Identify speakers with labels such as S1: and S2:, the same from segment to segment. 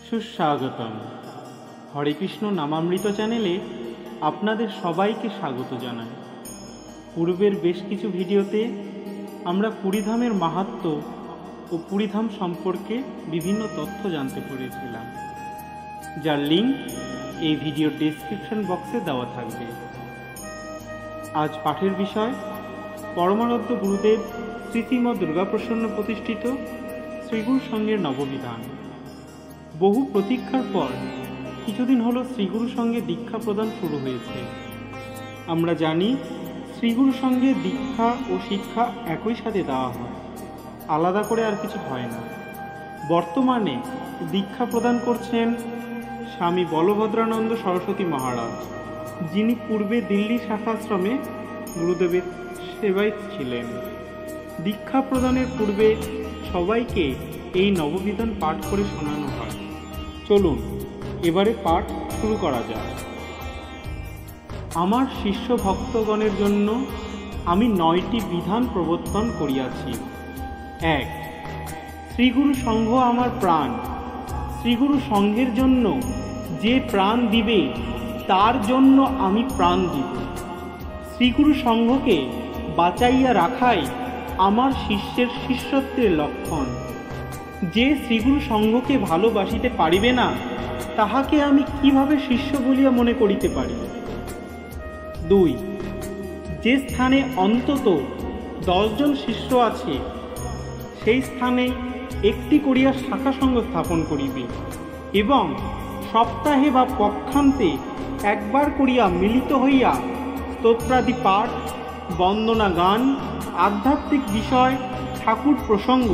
S1: সুস্বাগতম। হরে কৃষ্ণ নামামৃত চ্যানেলে আপনাদের সবাইকে স্বাগত জানাই। পূর্বের বেশ কিছু ভিডিওতে আমরা পুরীধামের মাহাত্ম্য ও পুরীধাম সম্পর্কে বিভিন্ন তথ্য জানতে পেরেছিলাম, যার লিঙ্ক এই ভিডিওর ডেসক্রিপশন বক্সে দেওয়া থাকবে। আজ পাঠের বিষয় পরমারাধ্য গুরুদেব শ্রীশ্রীমৎ দুর্গাপ্রসন্ন প্রতিষ্ঠিত শ্রীগুরু সঙ্ঘের নববিধান। বহু প্রতীক্ষার পর কিছুদিন হলো শ্রীগুরু সঙ্ঘে দীক্ষা প্রদান শুরু হয়েছে। আমরা জানি শ্রীগুরু সঙ্ঘে দীক্ষা ও শিক্ষা একই সাথে দেওয়া হয়, আলাদা করে আর কিছু হয় না। বর্তমানে দীক্ষা প্রদান করছেন স্বামী বলভদ্রানন্দ সরস্বতী মহারাজ, যিনি পূর্বে দিল্লি শাখাশ্রমে গুরুদেবের সেবায় ছিলেন। দীক্ষা প্রদানের পূর্বে সবাইকে এই নববিধান পাঠ করে শোনানো হয়। চলুন এবারে পাঠ শুরু করা যাক। আমার শিষ্য ভক্তগণের জন্য আমি 9টি বিধান প্রবর্তন করিয়াছি। 1. শ্রীগুরু সঙ্ঘ আমার প্রাণ। শ্রীগুরু সঙ্ঘের জন্য যে প্রাণ দিবে তার জন্য আমি প্রাণ দিব। শ্রীগুরু সঙ্ঘকে বাঁচাইয়া রাখাই আমার শিষ্যের শিষ্যত্বের লক্ষণ। যে শ্রীগুরু সঙ্ঘকে ভালোবাসিতে পারিবে না, তাহাকে আমি কিভাবে শিষ্য বলিয়া মনে করিতে পারি। 2. যে স্থানে অন্তত 10 জন শিষ্য আছে, সেই স্থানে একটি করিয়া শাখা সংঘ স্থাপন করিবে এবং সপ্তাহে বা পক্ষান্তে একবার করিয়া মিলিত হইয়া স্তোত্রাদি পাঠ, বন্দনা গান, আধ্যাত্মিক বিষয়, ঠাকুর প্রসঙ্গ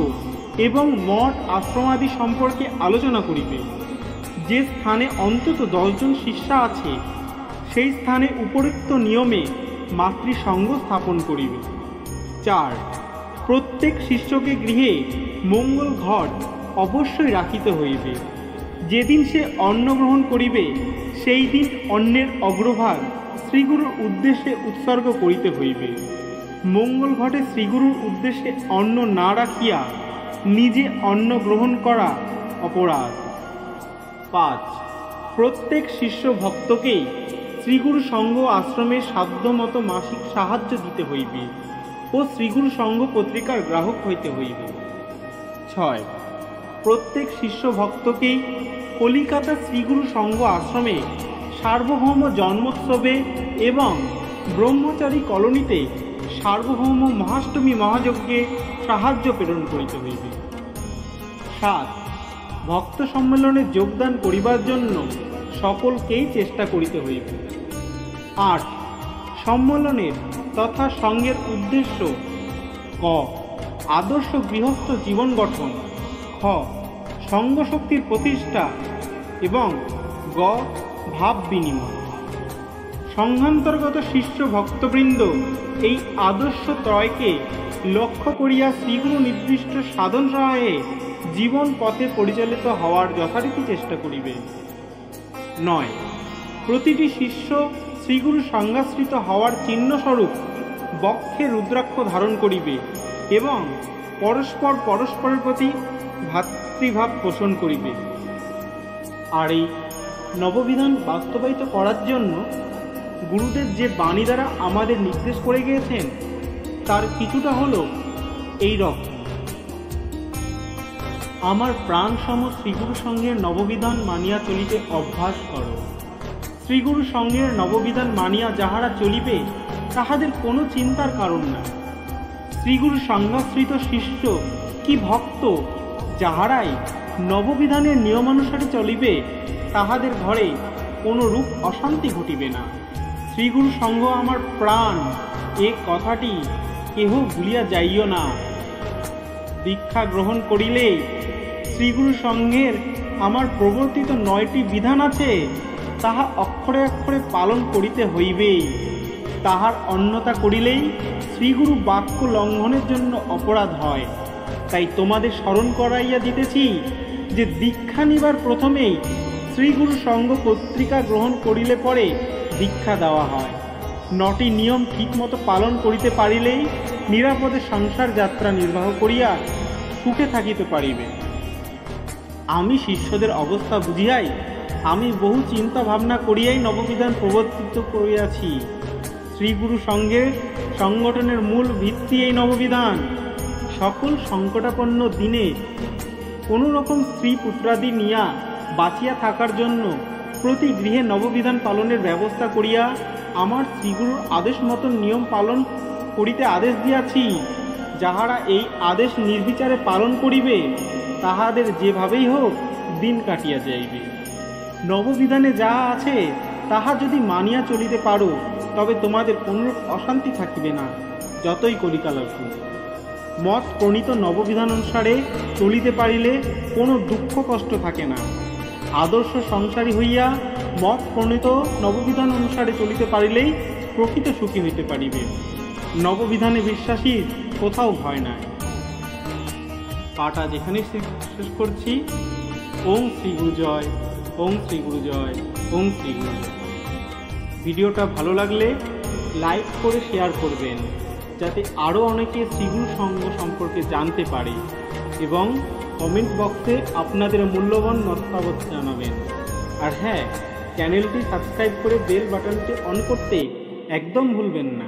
S1: এবং মঠ আশ্রমাদি সম্পর্কে আলোচনা করিবে। যে স্থানে অন্তত 10 জন শিষ্যা আছে, সেই স্থানে উপরোক্ত নিয়মে মাতৃসঙ্ঘ স্থাপন করিবে। 4. প্রত্যেক শিষ্যকে গৃহে মঙ্গল ঘট অবশ্যই রাখিতে হইবে। যেদিন সে অন্ন গ্রহণ করিবে, সেই দিন অন্নের অগ্রভাগ শ্রীগুরুর উদ্দেশ্যে উৎসর্গ করিতে হইবে। মঙ্গল ঘটে শ্রীগুরুর উদ্দেশ্যে অন্ন না রাখিয়া নিজে অন্ন গ্রহণ করা অপরাধ। 5. প্রত্যেক শিষ্য ভক্তকেই শ্রীগুরু সঙ্ঘ আশ্রমের সাধ্যমতো মাসিক সাহায্য দিতে হইবে ও শ্রীগুরু সঙ্ঘ পত্রিকার গ্রাহক হইতে হইবে। 6. প্রত্যেক শিষ্য ভক্তকেই কলিকাতা শ্রীগুরু সঙ্ঘ আশ্রমে সার্বভৌম জন্মোৎসবে এবং ব্রহ্মচারী কলোনিতে সার্বভৌম মহাষ্টমী মহাযজ্ঞে সাহায্য প্রেরণ করিতে হইবে। 7. ভক্ত সম্মেলনে যোগদান করিবার জন্য সকলকেই চেষ্টা করিতে হইবে। 8. সম্মেলনের তথা সঙ্ঘের উদ্দেশ্য: ক. আদর্শ গৃহস্থ জীবন গঠন, খ. সঙ্ঘ শক্তির প্রতিষ্ঠা এবং গ. ভাব বিনিময়। সংঘান্তর্গত শিষ্য ভক্তবৃন্দ এই আদর্শ ত্রয়কে লক্ষ্য করিয়া শ্রীগুরু নির্দিষ্ট সাধন সহায়ে জীবন পথে পরিচালিত হওয়ার যথারীতি চেষ্টা করিবে। 9. প্রতিটি শিষ্য শ্রীগুরু সংজ্ঞাশ্রিত হওয়ার চিহ্নস্বরূপ বক্ষে রুদ্রাক্ষ ধারণ করিবে এবং পরস্পরের প্রতি ভ্রাতৃভাব পোষণ করিবে। আর এই নববিধান বাস্তবায়িত করার জন্য গুরুদেব যে বাণী দ্বারা আমাদের নির্দেশ করে গিয়েছেন, তার কিছুটা হলো এই রকম: আমার প্রাণ সম শ্রীগুরু সঙ্ঘের নববিধান মানিয়া চলিতে অভ্যাস করো। শ্রীগুরু সঙ্ঘের নববিধান মানিয়া যাহারা চলিবে, তাহাদের কোনো চিন্তার কারণ নাই। শ্রীগুরু সংজ্ঞাশ্রিত শিষ্য কি ভক্ত যাহারাই নববিধানের নিয়মানুসারে চলিবে, তাহাদের ঘরে কোনো রূপ অশান্তি ঘটিবে না। শ্রীগুরু সঙ্ঘ আমার প্রাণ, এ কথাটি কেহ ভুলিয়া যাইও না। দীক্ষা গ্রহণ করিলেই শ্রীগুরু সঙ্ঘের আমার প্রবর্তিত 9টি বিধান আছে, তাহা অক্ষরে অক্ষরে পালন করিতে হইবেই। তাহার অন্যথা করিলেই শ্রীগুরু বাক্য লঙ্ঘনের জন্য অপরাধ হয়। তাই তোমাদের স্মরণ করাইয়া দিতেছি যে দীক্ষা নিবার প্রথমেই শ্রীগুরু সঙ্ঘ পত্রিকা গ্রহণ করিলে পরে দীক্ষা দেওয়া হয়। 9টি নিয়ম ঠিকমতো পালন করিতে পারিলেই নিরাপদে সংসার যাত্রা নির্বাহ করিয়া সুখে থাকিতে পারিবে। আমি শিষ্যদের অবস্থা বুঝিয়াই আমি বহু চিন্তা ভাবনা করিয়াই নববিধান প্রবর্তিত করিয়াছি। শ্রীগুরু সঙ্ঘের সংগঠনের মূল ভিত্তি এই নববিধান। সকল সংকটাপন্ন দিনে কোনো রকম স্ত্রী পুত্রাদি নিয়া বাঁচিয়া থাকার জন্য প্রতি গৃহে নববিধান পালনের ব্যবস্থা করিয়া আমার শ্রীগুরুর আদেশ মতন নিয়ম পালন করিতে আদেশ দিয়াছি। যাহারা এই আদেশ নির্বিচারে পালন করিবে তাহাদের যেভাবেই হোক দিন কাটিয়া যাইবে। নববিধানে যাহা আছে তাহা যদি মানিয়া চলিতে পারো তবে তোমাদের কোনরূপ অশান্তি থাকিবে না, যতই কলিকাল আসুক। মত প্রণীত নববিধান অনুসারে চলিতে পারিলে কোনো দুঃখ কষ্ট থাকে না। আদর্শ সংসারী হইয়া মত প্রণীত নববিধান অনুসারে চলিতে পারিলেই প্রকৃত সুখী হইতে পারিবে। নববিধানে বিশ্বাসীর কোথাও ভয় নাই। পাঠা যেখানে শেষ করছি। ওম শ্রী গুরু জয়, ওম শ্রী গুরু জয়, ওম শ্রী গুরু জয়। ভিডিওটা ভালো লাগলে লাইক করে শেয়ার করবেন, যাতে আরও অনেকে শ্রীগুরু সংঘ সম্পর্কে জানতে পারে, এবং কমেন্ট বক্সে আপনাদের মূল্যবান মতামত জানাবেন। আর হ্যাঁ, চ্যানেলটি সাবস্ক্রাইব করে বেল বাটনটি অন করতে একদম ভুলবেন না।